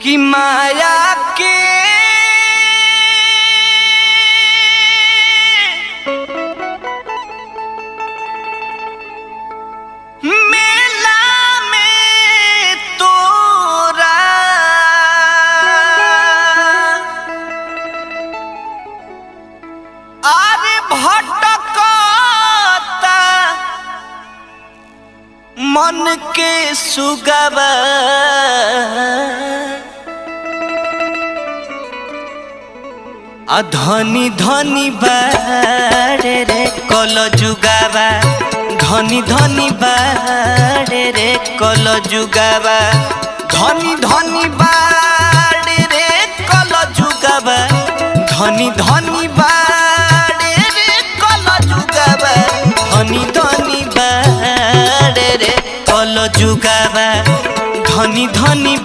कि माया के मेला में तोरा आरे भटकता मन के सुगवा धनी धनी बाड़े रे कल जुगावा धनी धनी बाड़े रे कल जुगावा धनी धनी बाड़े रे कल जुगावा धनी धनी बाड़े रे कल जुगावा धनी धनी बाड़े रे कल जुगावा धनी धनी